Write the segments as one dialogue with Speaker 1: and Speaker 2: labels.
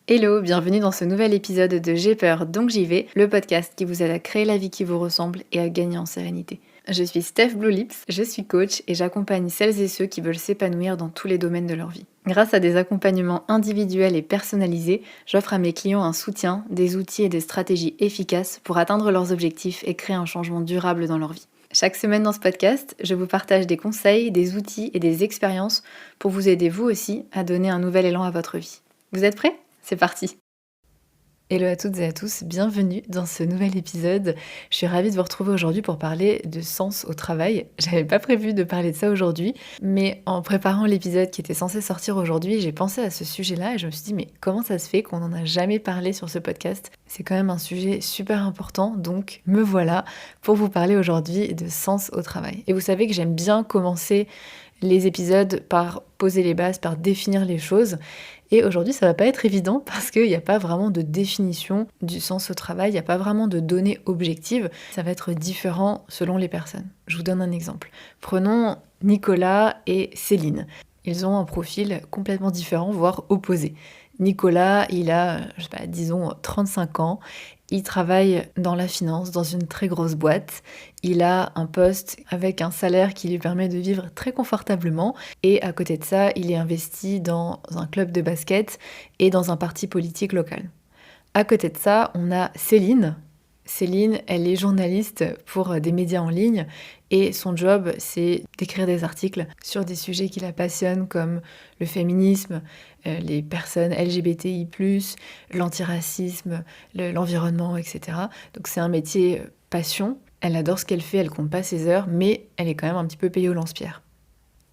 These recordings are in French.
Speaker 1: Hello, bienvenue dans ce nouvel épisode de J'ai peur donc j'y vais, le podcast qui vous aide à créer la vie qui vous ressemble et à gagner en sérénité. Je suis Steph Blue Lips, je suis coach et j'accompagne celles et ceux qui veulent s'épanouir dans tous les domaines de leur vie. Grâce à des accompagnements individuels et personnalisés, j'offre à mes clients un soutien, des outils et des stratégies efficaces pour atteindre leurs objectifs et créer un changement durable dans leur vie. Chaque semaine dans ce podcast, je vous partage des conseils, des outils et des expériences pour vous aider vous aussi à donner un nouvel élan à votre vie. Vous êtes prêts ? C'est parti! Hello à toutes et à tous, bienvenue dans ce nouvel épisode. Je suis ravie de vous retrouver aujourd'hui pour parler de sens au travail. J'avais pas prévu de parler de ça aujourd'hui, mais en préparant l'épisode qui était censé sortir aujourd'hui, j'ai pensé à ce sujet-là et je me suis dit mais comment ça se fait qu'on n'en a jamais parlé sur ce podcast ? C'est quand même un sujet super important, donc me voilà pour vous parler aujourd'hui de sens au travail. Et vous savez que j'aime bien commencer les épisodes par poser les bases, par définir les choses. Et aujourd'hui, ça va pas être évident parce qu'il n'y a pas vraiment de définition du sens au travail, il n'y a pas vraiment de données objectives. Ça va être différent selon les personnes. Je vous donne un exemple. Prenons Nicolas et Céline. Ils ont un profil complètement différent, voire opposé. Nicolas, il a, disons 35 ans. Il travaille dans la finance, dans une très grosse boîte. Il a un poste avec un salaire qui lui permet de vivre très confortablement. Et à côté de ça, il est investi dans un club de basket et dans un parti politique local. À côté de ça, on a Céline. Céline, elle est journaliste pour des médias en ligne et son job, c'est d'écrire des articles sur des sujets qui la passionnent comme le féminisme, les personnes LGBTI+, l'antiracisme, l'environnement, etc. Donc c'est un métier passion. Elle adore ce qu'elle fait, elle compte pas ses heures, mais elle est quand même un petit peu payée au lance-pierre.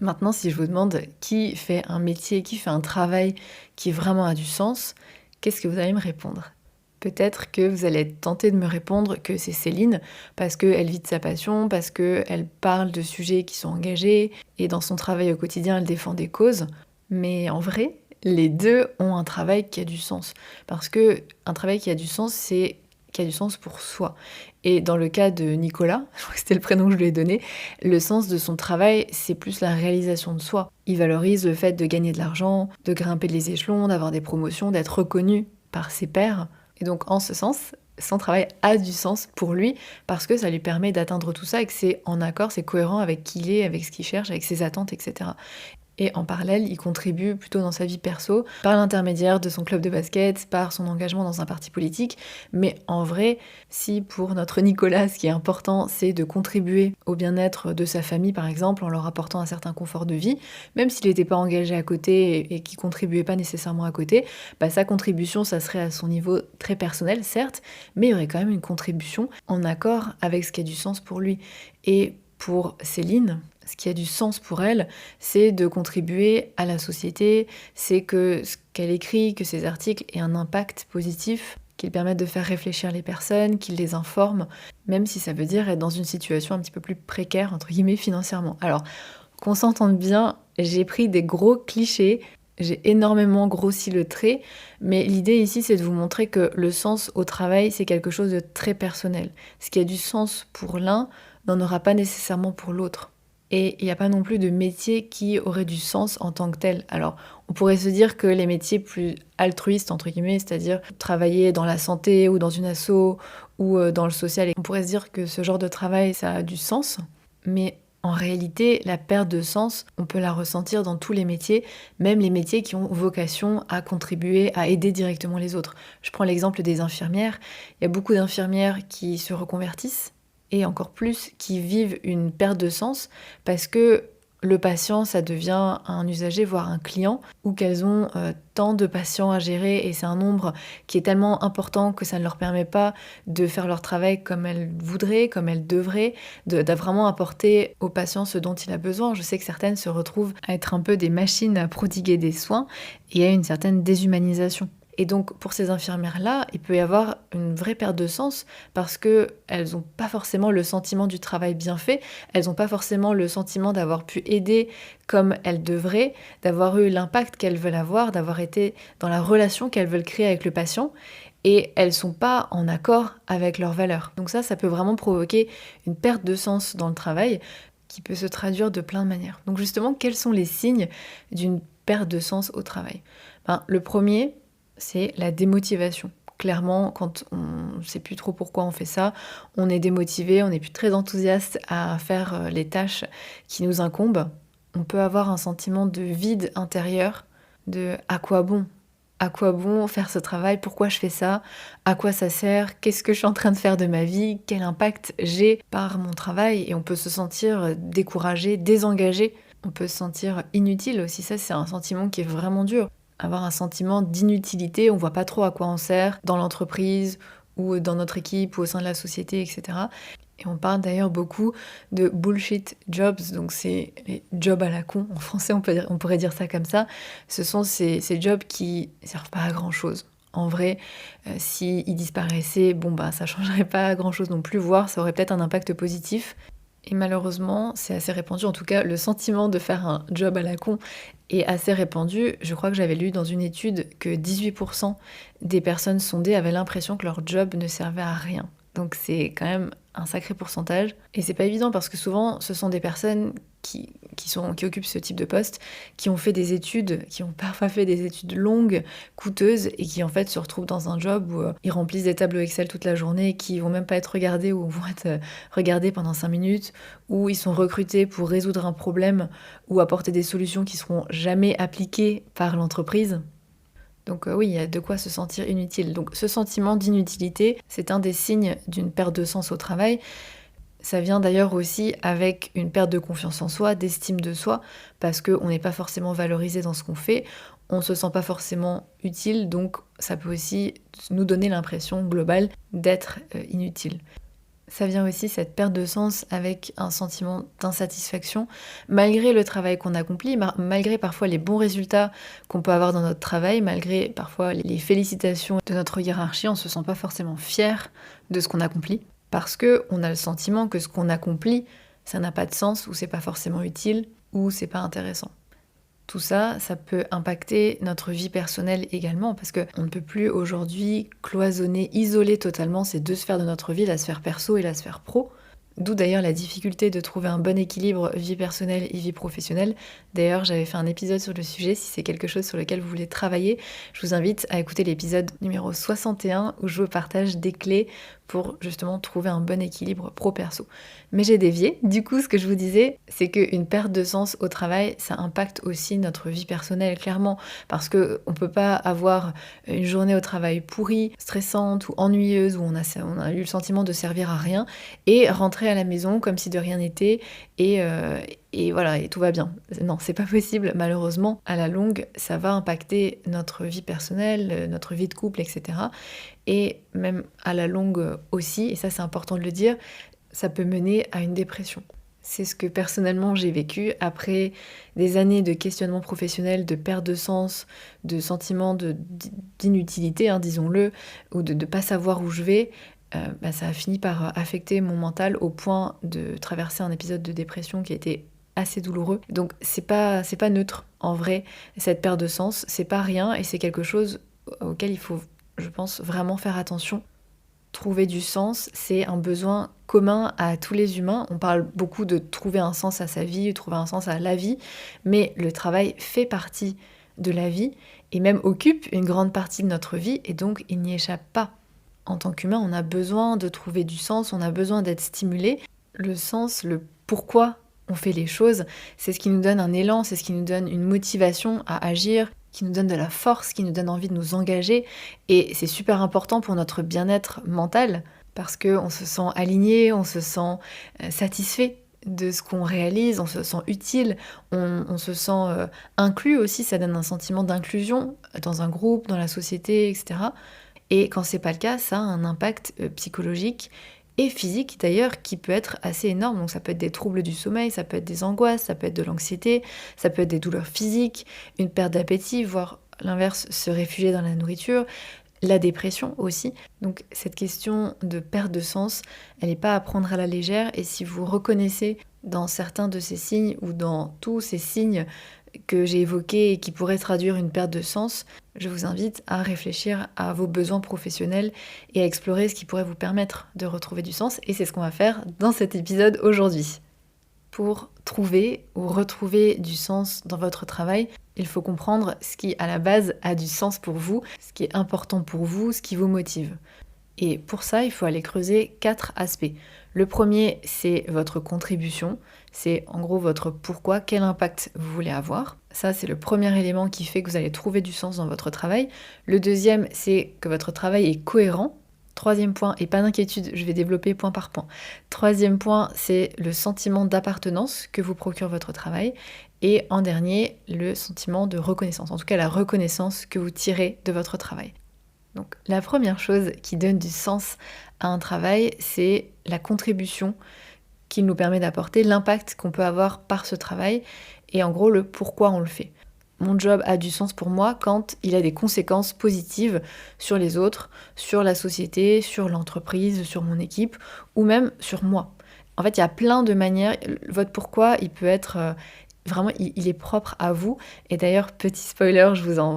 Speaker 1: Maintenant, si je vous demande qui fait un métier, qui fait un travail qui vraiment a du sens, qu'est-ce que vous allez me répondre ? Peut-être que vous allez être tenté de me répondre que c'est Céline, parce qu'elle vit de sa passion, parce qu'elle parle de sujets qui sont engagés, et dans son travail au quotidien, elle défend des causes. Mais en vrai, les deux ont un travail qui a du sens. Parce que un travail qui a du sens, c'est qui a du sens pour soi. Et dans le cas de Nicolas, je crois que c'était le prénom que je lui ai donné, le sens de son travail, c'est plus la réalisation de soi. Il valorise le fait de gagner de l'argent, de grimper les échelons, d'avoir des promotions, d'être reconnu par ses pairs. Et donc, en ce sens, son travail a du sens pour lui parce que ça lui permet d'atteindre tout ça et que c'est en accord, c'est cohérent avec qui il est, avec ce qu'il cherche, avec ses attentes, etc. Et en parallèle, il contribue plutôt dans sa vie perso, par l'intermédiaire de son club de basket, par son engagement dans un parti politique. Mais en vrai, si pour notre Nicolas, ce qui est important, c'est de contribuer au bien-être de sa famille, par exemple, en leur apportant un certain confort de vie, même s'il n'était pas engagé à côté et qu'il contribuait pas nécessairement à côté, sa contribution, ça serait à son niveau très personnel, certes, mais il y aurait quand même une contribution en accord avec ce qui a du sens pour lui. Et pour Céline, ce qui a du sens pour elle, c'est de contribuer à la société, c'est que ce qu'elle écrit, que ses articles aient un impact positif, qu'ils permettent de faire réfléchir les personnes, qu'ils les informent, même si ça veut dire être dans une situation un petit peu plus précaire, entre guillemets, financièrement. Alors, qu'on s'entende bien, j'ai pris des gros clichés, j'ai énormément grossi le trait, mais l'idée ici, c'est de vous montrer que le sens au travail, c'est quelque chose de très personnel. Ce qui a du sens pour l'un n'en aura pas nécessairement pour l'autre. Et il n'y a pas non plus de métier qui aurait du sens en tant que tel. Alors, on pourrait se dire que les métiers plus altruistes, entre guillemets, c'est-à-dire travailler dans la santé ou dans une asso ou dans le social, on pourrait se dire que ce genre de travail, ça a du sens. Mais en réalité, la perte de sens, on peut la ressentir dans tous les métiers, même les métiers qui ont vocation à contribuer, à aider directement les autres. Je prends l'exemple des infirmières. Il y a beaucoup d'infirmières qui se reconvertissent, et encore plus qui vivent une perte de sens parce que le patient, ça devient un usager, voire un client, ou qu'elles ont tant de patients à gérer et c'est un nombre qui est tellement important que ça ne leur permet pas de faire leur travail comme elles voudraient, comme elles devraient, de vraiment apporter au patient ce dont il a besoin. Je sais que certaines se retrouvent à être un peu des machines à prodiguer des soins et à une certaine déshumanisation. Et donc pour ces infirmières-là, il peut y avoir une vraie perte de sens parce qu'elles n'ont pas forcément le sentiment du travail bien fait, elles n'ont pas forcément le sentiment d'avoir pu aider comme elles devraient, d'avoir eu l'impact qu'elles veulent avoir, d'avoir été dans la relation qu'elles veulent créer avec le patient, et elles ne sont pas en accord avec leurs valeurs. Donc ça peut vraiment provoquer une perte de sens dans le travail qui peut se traduire de plein de manières. Donc justement, quels sont les signes d'une perte de sens au travail ? Le premier, c'est la démotivation. Clairement, quand on ne sait plus trop pourquoi on fait ça, on est démotivé, on n'est plus très enthousiaste à faire les tâches qui nous incombent. On peut avoir un sentiment de vide intérieur, de à quoi bon? À quoi bon faire ce travail? Pourquoi je fais ça? À quoi ça sert? Qu'est-ce que je suis en train de faire de ma vie? Quel impact j'ai par mon travail? Et on peut se sentir découragé, désengagé. On peut se sentir inutile aussi. Ça, c'est un sentiment qui est vraiment dur. Avoir un sentiment d'inutilité, on voit pas trop à quoi on sert dans l'entreprise ou dans notre équipe ou au sein de la société, etc. Et on parle d'ailleurs beaucoup de bullshit jobs, donc c'est les jobs à la con, en français on pourrait dire ça comme ça. Ce sont ces jobs qui servent pas à grand chose. En vrai, s'ils disparaissaient, bon bah ça changerait pas grand chose non plus, voire ça aurait peut-être un impact positif. Et malheureusement, c'est assez répandu, en tout cas le sentiment de faire un job à la con est assez répandu. Je crois que j'avais lu dans une étude que 18% des personnes sondées avaient l'impression que leur job ne servait à rien. Donc c'est quand même un sacré pourcentage. Et c'est pas évident parce que souvent ce sont des personnes qui occupent ce type de poste, qui ont fait des études, qui ont parfois fait des études longues, coûteuses, et qui en fait se retrouvent dans un job où ils remplissent des tableaux Excel toute la journée, qui vont même pas être regardés ou vont être regardés pendant 5 minutes, où ils sont recrutés pour résoudre un problème ou apporter des solutions qui seront jamais appliquées par l'entreprise. Donc oui, il y a de quoi se sentir inutile. Donc ce sentiment d'inutilité, c'est un des signes d'une perte de sens au travail. Ça vient d'ailleurs aussi avec une perte de confiance en soi, d'estime de soi, parce qu'on n'est pas forcément valorisé dans ce qu'on fait, on ne se sent pas forcément utile, donc ça peut aussi nous donner l'impression globale d'être inutile. Ça vient aussi, cette perte de sens, avec un sentiment d'insatisfaction, malgré le travail qu'on accomplit, malgré parfois les bons résultats qu'on peut avoir dans notre travail, malgré parfois les félicitations de notre hiérarchie, on ne se sent pas forcément fier de ce qu'on accomplit, parce qu'on a le sentiment que ce qu'on accomplit, ça n'a pas de sens, ou c'est pas forcément utile, ou c'est pas intéressant. Tout ça, ça peut impacter notre vie personnelle également, parce qu'on ne peut plus aujourd'hui cloisonner, isoler totalement ces deux sphères de notre vie, la sphère perso et la sphère pro. D'où d'ailleurs la difficulté de trouver un bon équilibre vie personnelle et vie professionnelle. D'ailleurs, j'avais fait un épisode sur le sujet, si c'est quelque chose sur lequel vous voulez travailler, je vous invite à écouter l'épisode numéro 61 où je vous partage des clés pour justement trouver un bon équilibre pro-perso. Mais j'ai dévié. Du coup, ce que je vous disais, c'est qu'une perte de sens au travail, ça impacte aussi notre vie personnelle, clairement. Parce qu'on ne peut pas avoir une journée au travail pourrie, stressante ou ennuyeuse, où on a eu le sentiment de servir à rien, et rentrer à la maison comme si de rien n'était, et voilà, et tout va bien. Non, c'est pas possible, malheureusement. À la longue, ça va impacter notre vie personnelle, notre vie de couple, etc. Et même à la longue aussi, et ça c'est important de le dire, ça peut mener à une dépression. C'est ce que personnellement j'ai vécu après des années de questionnement professionnel, de perte de sens, de sentiment d'inutilité, hein, disons-le, ou de ne pas savoir où je vais. Ça a fini par affecter mon mental au point de traverser un épisode de dépression qui a été assez douloureux. Donc c'est pas neutre en vrai, cette perte de sens, c'est pas rien et c'est quelque chose auquel il faut, je pense, vraiment faire attention. Trouver du sens, c'est un besoin commun à tous les humains. On parle beaucoup de trouver un sens à sa vie, trouver un sens à la vie, mais le travail fait partie de la vie et même occupe une grande partie de notre vie et donc il n'y échappe pas. En tant qu'humain, on a besoin de trouver du sens, on a besoin d'être stimulé. Le sens, le pourquoi on fait les choses, c'est ce qui nous donne un élan, c'est ce qui nous donne une motivation à agir, qui nous donne de la force, qui nous donne envie de nous engager. Et c'est super important pour notre bien-être mental, parce qu'on se sent aligné, on se sent satisfait de ce qu'on réalise, on se sent utile, on se sent inclus aussi, ça donne un sentiment d'inclusion dans un groupe, dans la société, etc. Et quand c'est pas le cas, ça a un impact psychologique et physique d'ailleurs qui peut être assez énorme. Donc ça peut être des troubles du sommeil, ça peut être des angoisses, ça peut être de l'anxiété, ça peut être des douleurs physiques, une perte d'appétit, voire l'inverse, se réfugier dans la nourriture, la dépression aussi. Donc cette question de perte de sens, elle n'est pas à prendre à la légère et si vous reconnaissez dans certains de ces signes ou dans tous ces signes que j'ai évoqués et qui pourraient traduire une perte de sens, je vous invite à réfléchir à vos besoins professionnels et à explorer ce qui pourrait vous permettre de retrouver du sens. Et c'est ce qu'on va faire dans cet épisode aujourd'hui. Pour trouver ou retrouver du sens dans votre travail, Il faut comprendre ce qui, à la base, a du sens pour vous, ce qui est important pour vous, ce qui vous motive. Et pour ça, il faut aller creuser 4 aspects. Le premier, c'est votre contribution. C'est en gros votre pourquoi, quel impact vous voulez avoir. Ça, c'est le premier élément qui fait que vous allez trouver du sens dans votre travail. Le deuxième, c'est que votre travail est cohérent. Troisième point, et pas d'inquiétude, je vais développer point par point. Troisième point, c'est le sentiment d'appartenance que vous procure votre travail. Et en dernier, le sentiment de reconnaissance, en tout cas la reconnaissance que vous tirez de votre travail. Donc la première chose qui donne du sens à un travail, c'est la contribution qu'il nous permet d'apporter, l'impact qu'on peut avoir par ce travail et en gros le pourquoi on le fait. Mon job a du sens pour moi quand il a des conséquences positives sur les autres, sur la société, sur l'entreprise, sur mon équipe ou même sur moi. En fait, il y a plein de manières. Votre pourquoi, il peut être vraiment, il est propre à vous. Et d'ailleurs, petit spoiler,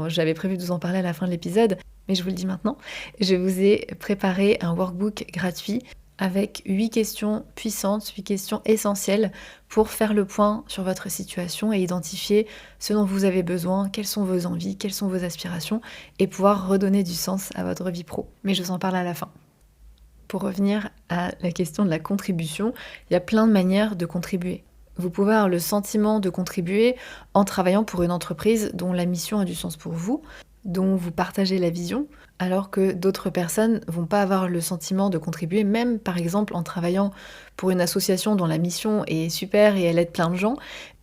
Speaker 1: j'avais prévu de vous en parler à la fin de l'épisode, mais je vous le dis maintenant. Je vous ai préparé un workbook gratuit avec 8 questions puissantes, 8 questions essentielles pour faire le point sur votre situation et identifier ce dont vous avez besoin, quelles sont vos envies, quelles sont vos aspirations et pouvoir redonner du sens à votre vie pro. Mais je vous en parle à la fin. Pour revenir à la question de la contribution, il y a plein de manières de contribuer. Vous pouvez avoir le sentiment de contribuer en travaillant pour une entreprise dont la mission a du sens pour vous, dont vous partagez la vision, alors que d'autres personnes vont pas avoir le sentiment de contribuer, même par exemple en travaillant pour une association dont la mission est super et elle aide plein de gens,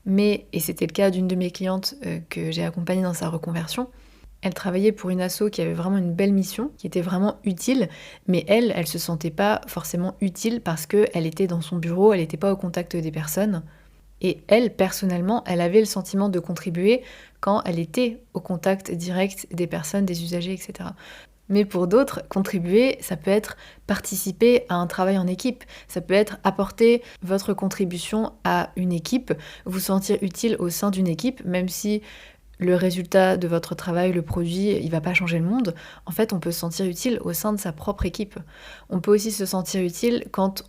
Speaker 1: mais, et c'était le cas d'une de mes clientes que j'ai accompagnée dans sa reconversion, elle travaillait pour une asso qui avait vraiment une belle mission, qui était vraiment utile, mais elle se sentait pas forcément utile parce qu'elle était dans son bureau, elle n'était pas au contact des personnes. Et elle, personnellement, elle avait le sentiment de contribuer quand elle était au contact direct des personnes, des usagers, etc. Mais pour d'autres, contribuer, ça peut être participer à un travail en équipe. Ça peut être apporter votre contribution à une équipe, vous sentir utile au sein d'une équipe, même si le résultat de votre travail, le produit, il va pas changer le monde. En fait, on peut se sentir utile au sein de sa propre équipe. On peut aussi se sentir utile quand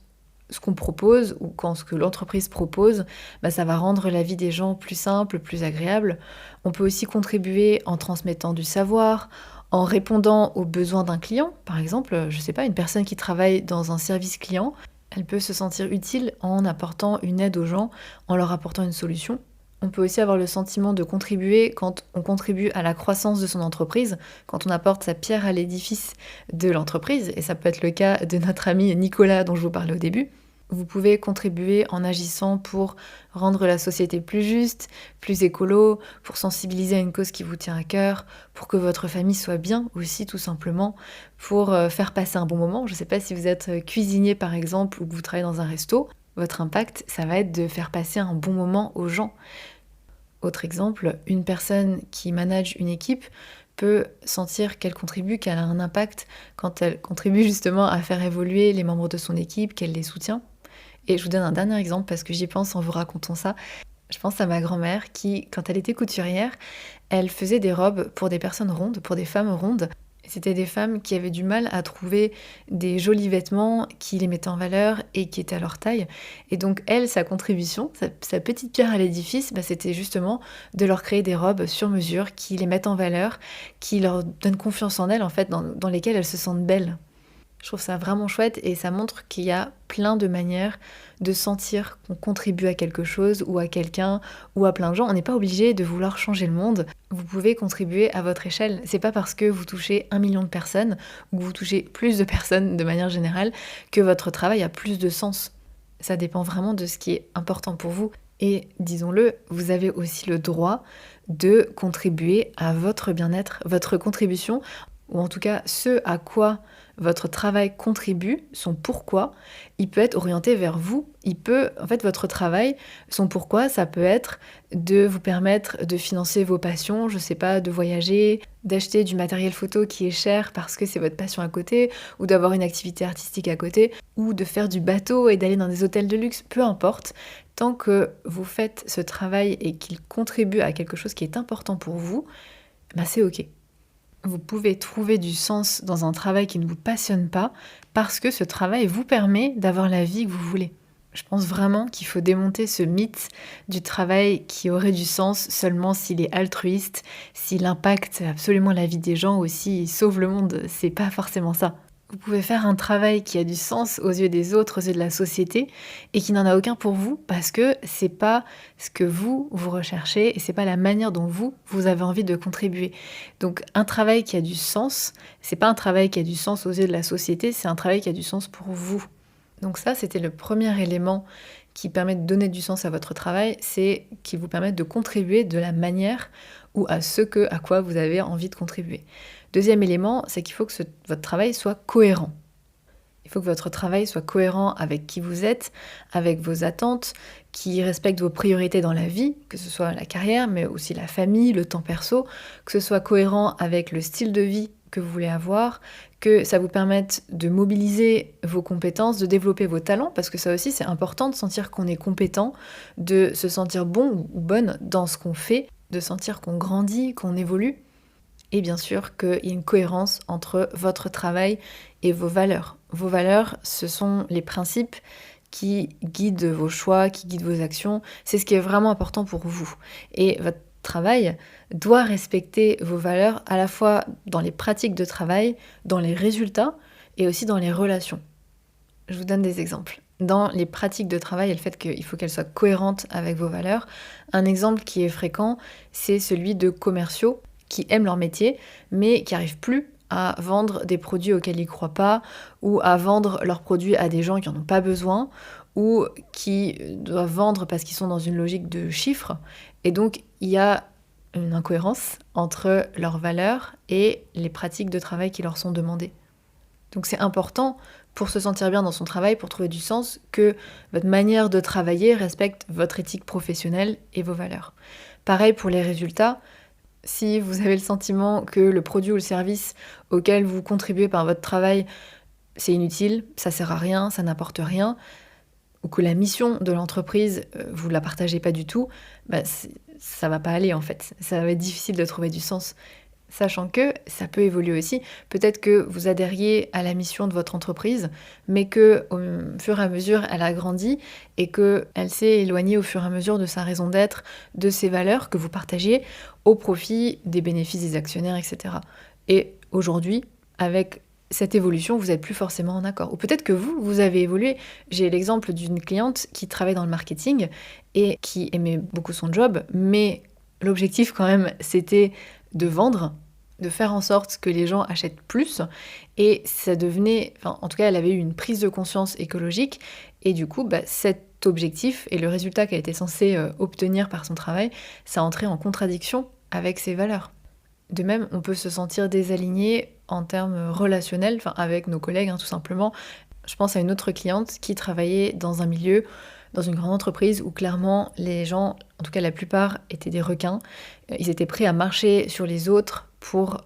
Speaker 1: ce qu'on propose ou quand ce que l'entreprise propose, ça va rendre la vie des gens plus simple, plus agréable. On peut aussi contribuer en transmettant du savoir, en répondant aux besoins d'un client. Par exemple, je sais pas, une personne qui travaille dans un service client, elle peut se sentir utile en apportant une aide aux gens, en leur apportant une solution. On peut aussi avoir le sentiment de contribuer quand on contribue à la croissance de son entreprise, quand on apporte sa pierre à l'édifice de l'entreprise, et ça peut être le cas de notre ami Nicolas dont je vous parlais au début. Vous pouvez contribuer en agissant pour rendre la société plus juste, plus écolo, pour sensibiliser à une cause qui vous tient à cœur, pour que votre famille soit bien aussi tout simplement, pour faire passer un bon moment. Je ne sais pas si vous êtes cuisinier par exemple ou que vous travaillez dans un resto, votre impact, ça va être de faire passer un bon moment aux gens. Autre exemple, une personne qui manage une équipe peut sentir qu'elle contribue, qu'elle a un impact quand elle contribue justement à faire évoluer les membres de son équipe, qu'elle les soutient. Et je vous donne un dernier exemple parce que j'y pense en vous racontant ça. Je pense à ma grand-mère qui, quand elle était couturière, elle faisait des robes pour des personnes rondes, pour des femmes rondes. C'était des femmes qui avaient du mal à trouver des jolis vêtements qui les mettaient en valeur et qui étaient à leur taille. Et donc elle, sa contribution, sa petite pierre à l'édifice, c'était justement de leur créer des robes sur mesure qui les mettent en valeur, qui leur donnent confiance en elles, en fait, dans lesquelles elles se sentent belles. Je trouve ça vraiment chouette et ça montre qu'il y a plein de manières de sentir qu'on contribue à quelque chose ou à quelqu'un ou à plein de gens. On n'est pas obligé de vouloir changer le monde. Vous pouvez contribuer à votre échelle. C'est pas parce que vous touchez 1 million de personnes ou que vous touchez plus de personnes de manière générale que votre travail a plus de sens. Ça dépend vraiment de ce qui est important pour vous. Et disons-le, vous avez aussi le droit de contribuer à votre bien-être, votre contribution, ou en tout cas ce à quoi votre travail contribue, son pourquoi, il peut être orienté vers vous. Votre travail, son pourquoi, ça peut être de vous permettre de financer vos passions, je sais pas, de voyager, d'acheter du matériel photo qui est cher parce que c'est votre passion à côté, ou d'avoir une activité artistique à côté, ou de faire du bateau et d'aller dans des hôtels de luxe, peu importe. Tant que vous faites ce travail et qu'il contribue à quelque chose qui est important pour vous, c'est ok. Vous pouvez trouver du sens dans un travail qui ne vous passionne pas parce que ce travail vous permet d'avoir la vie que vous voulez. Je pense vraiment qu'il faut démonter ce mythe du travail qui aurait du sens seulement s'il est altruiste, s'il impacte absolument la vie des gens ou s'il sauve le monde. C'est pas forcément ça. Vous pouvez faire un travail qui a du sens aux yeux des autres, aux yeux de la société, et qui n'en a aucun pour vous parce que c'est pas ce que vous recherchez et c'est pas la manière dont vous avez envie de contribuer. Donc un travail qui a du sens, c'est pas un travail qui a du sens aux yeux de la société, c'est un travail qui a du sens pour vous. Donc ça, c'était le premier élément qui permet de donner du sens à votre travail, c'est qui vous permet de contribuer de la manière ou à quoi vous avez envie de contribuer. Deuxième élément, c'est qu'il faut que votre travail soit cohérent. Il faut que votre travail soit cohérent avec qui vous êtes, avec vos attentes, qui respecte vos priorités dans la vie, que ce soit la carrière, mais aussi la famille, le temps perso, que ce soit cohérent avec le style de vie que vous voulez avoir, que ça vous permette de mobiliser vos compétences, de développer vos talents, parce que ça aussi c'est important de sentir qu'on est compétent, de se sentir bon ou bonne dans ce qu'on fait, de sentir qu'on grandit, qu'on évolue, et bien sûr qu'il y ait une cohérence entre votre travail et vos valeurs. Vos valeurs, ce sont les principes qui guident vos choix, qui guident vos actions, c'est ce qui est vraiment important pour vous. Et votre travail doit respecter vos valeurs à la fois dans les pratiques de travail, dans les résultats et aussi dans les relations. Je vous donne des exemples. Dans les pratiques de travail et le fait qu'il faut qu'elles soient cohérentes avec vos valeurs, un exemple qui est fréquent, c'est celui de commerciaux qui aiment leur métier mais qui n'arrivent plus à vendre des produits auxquels ils ne croient pas ou à vendre leurs produits à des gens qui n'en ont pas besoin ou qui doivent vendre parce qu'ils sont dans une logique de chiffres. Et donc, il y a une incohérence entre leurs valeurs et les pratiques de travail qui leur sont demandées. Donc c'est important pour se sentir bien dans son travail, pour trouver du sens, que votre manière de travailler respecte votre éthique professionnelle et vos valeurs. Pareil pour les résultats. Si vous avez le sentiment que le produit ou le service auquel vous contribuez par votre travail, c'est inutile, ça sert à rien, ça n'apporte rien, ou que la mission de l'entreprise, vous ne la partagez pas du tout, ça va pas aller en fait. Ça va être difficile de trouver du sens. Sachant que ça peut évoluer aussi. Peut-être que vous adhériez à la mission de votre entreprise, mais que au fur et à mesure, elle a grandi et qu'elle s'est éloignée au fur et à mesure de sa raison d'être, de ses valeurs que vous partagiez, au profit des bénéfices des actionnaires, etc. Et aujourd'hui, avec cette évolution, vous n'êtes plus forcément en accord. Ou peut-être que vous avez évolué. J'ai l'exemple d'une cliente qui travaille dans le marketing et qui aimait beaucoup son job, mais l'objectif quand même, c'était de vendre, de faire en sorte que les gens achètent plus. Et ça devenait, en tout cas, elle avait eu une prise de conscience écologique. Et du coup, cet objectif et le résultat qu'elle était censée obtenir par son travail, ça entrait en contradiction avec ses valeurs. De même, on peut se sentir désaligné en termes relationnels, avec nos collègues, tout simplement. Je pense à une autre cliente qui travaillait dans un milieu, dans une grande entreprise où clairement les gens, en tout cas la plupart, étaient des requins. Ils étaient prêts à marcher sur les autres pour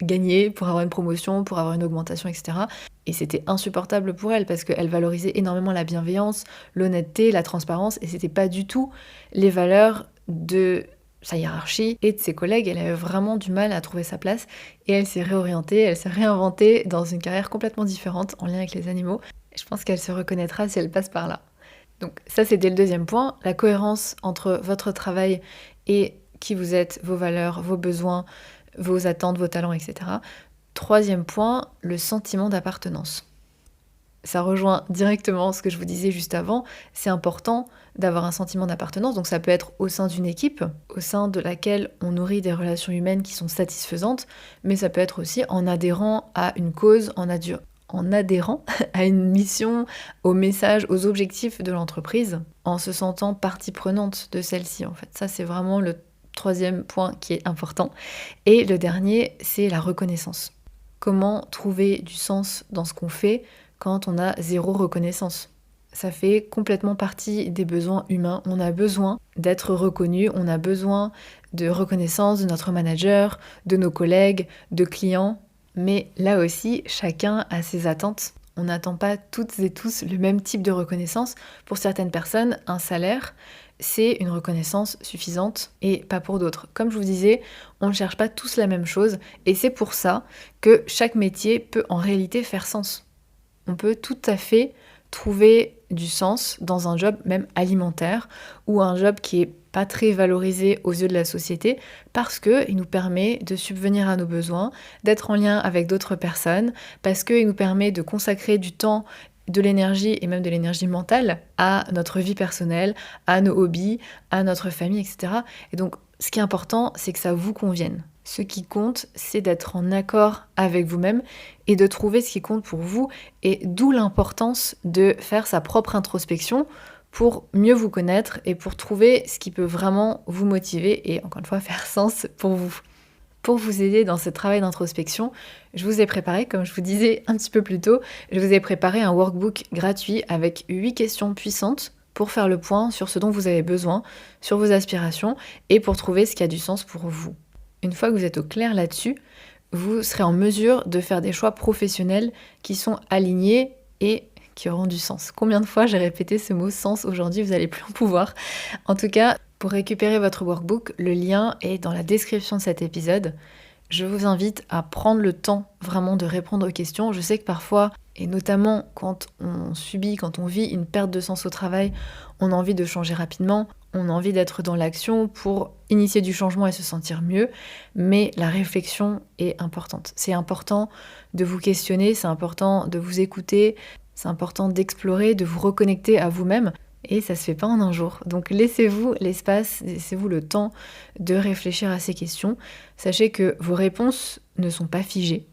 Speaker 1: gagner, pour avoir une promotion, pour avoir une augmentation, etc. Et c'était insupportable pour elle parce qu'elle valorisait énormément la bienveillance, l'honnêteté, la transparence, et c'était pas du tout les valeurs de sa hiérarchie et de ses collègues. Elle avait vraiment du mal à trouver sa place et elle s'est réorientée, elle s'est réinventée dans une carrière complètement différente en lien avec les animaux. Je pense qu'elle se reconnaîtra si elle passe par là. Donc ça, c'était le deuxième point, la cohérence entre votre travail et qui vous êtes, vos valeurs, vos besoins, vos attentes, vos talents, etc. Troisième point, le sentiment d'appartenance. Ça rejoint directement ce que je vous disais juste avant, c'est important d'avoir un sentiment d'appartenance, donc ça peut être au sein d'une équipe, au sein de laquelle on nourrit des relations humaines qui sont satisfaisantes, mais ça peut être aussi en adhérant à une cause, en adhérant à une mission, aux messages, aux objectifs de l'entreprise, en se sentant partie prenante de celle-ci en fait. Ça c'est vraiment le troisième point qui est important. Et le dernier, c'est la reconnaissance. Comment trouver du sens dans ce qu'on fait quand on a zéro reconnaissance? Ça fait complètement partie des besoins humains. On a besoin d'être reconnu, on a besoin de reconnaissance de notre manager, de nos collègues, de clients. Mais là aussi, chacun a ses attentes. On n'attend pas toutes et tous le même type de reconnaissance. Pour certaines personnes, un salaire, c'est une reconnaissance suffisante et pas pour d'autres. Comme je vous disais, on ne cherche pas tous la même chose et c'est pour ça que chaque métier peut en réalité faire sens. On peut tout à fait trouver du sens dans un job même alimentaire ou un job qui est pas très valorisé aux yeux de la société parce qu'il nous permet de subvenir à nos besoins, d'être en lien avec d'autres personnes, parce qu'il nous permet de consacrer du temps, de l'énergie et même de l'énergie mentale à notre vie personnelle, à nos hobbies, à notre famille, etc. Et donc, ce qui est important, c'est que ça vous convienne. Ce qui compte, c'est d'être en accord avec vous-même et de trouver ce qui compte pour vous, et d'où l'importance de faire sa propre introspection pour mieux vous connaître et pour trouver ce qui peut vraiment vous motiver et, encore une fois, faire sens pour vous. Pour vous aider dans ce travail d'introspection, je vous ai préparé, comme je vous disais un petit peu plus tôt, je vous ai préparé un workbook gratuit avec 8 questions puissantes pour faire le point sur ce dont vous avez besoin, sur vos aspirations et pour trouver ce qui a du sens pour vous. Une fois que vous êtes au clair là-dessus, vous serez en mesure de faire des choix professionnels qui sont alignés et qui auront du sens. Combien de fois j'ai répété ce mot sens aujourd'hui, vous n'allez plus en pouvoir. En tout cas, pour récupérer votre workbook, le lien est dans la description de cet épisode. Je vous invite à prendre le temps vraiment de répondre aux questions. Je sais que parfois, et notamment quand on vit une perte de sens au travail, on a envie de changer rapidement, on a envie d'être dans l'action pour initier du changement et se sentir mieux, mais la réflexion est importante. C'est important de vous questionner, c'est important de vous écouter, c'est important d'explorer, de vous reconnecter à vous-même. Et ça se fait pas en un jour. Donc laissez-vous l'espace, laissez-vous le temps de réfléchir à ces questions. Sachez que vos réponses ne sont pas figées.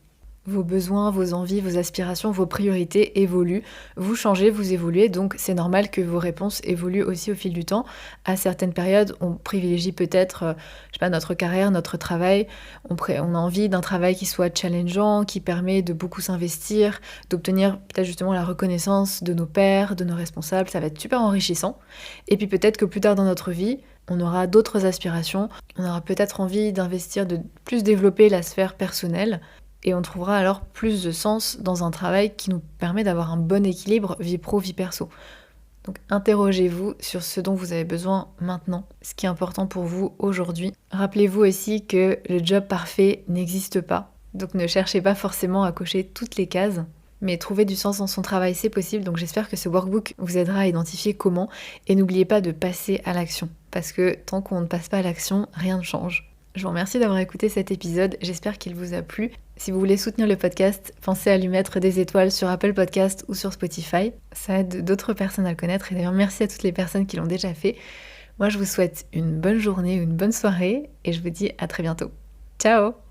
Speaker 1: Vos besoins, vos envies, vos aspirations, vos priorités évoluent. Vous changez, vous évoluez, donc c'est normal que vos réponses évoluent aussi au fil du temps. À certaines périodes, on privilégie peut-être, notre carrière, notre travail. On a envie d'un travail qui soit challengeant, qui permet de beaucoup s'investir, d'obtenir peut-être justement la reconnaissance de nos pairs, de nos responsables. Ça va être super enrichissant. Et puis peut-être que plus tard dans notre vie, on aura d'autres aspirations. On aura peut-être envie d'investir, de plus développer la sphère personnelle. Et on trouvera alors plus de sens dans un travail qui nous permet d'avoir un bon équilibre vie pro, vie perso. Donc interrogez-vous sur ce dont vous avez besoin maintenant, ce qui est important pour vous aujourd'hui. Rappelez-vous aussi que le job parfait n'existe pas. Donc ne cherchez pas forcément à cocher toutes les cases, mais trouver du sens dans son travail, c'est possible. Donc j'espère que ce workbook vous aidera à identifier comment. Et n'oubliez pas de passer à l'action, parce que tant qu'on ne passe pas à l'action, rien ne change. Je vous remercie d'avoir écouté cet épisode, j'espère qu'il vous a plu. Si vous voulez soutenir le podcast, pensez à lui mettre des étoiles sur Apple Podcast ou sur Spotify. Ça aide d'autres personnes à le connaître, et d'ailleurs merci à toutes les personnes qui l'ont déjà fait. Moi je vous souhaite une bonne journée, une bonne soirée, et je vous dis à très bientôt. Ciao!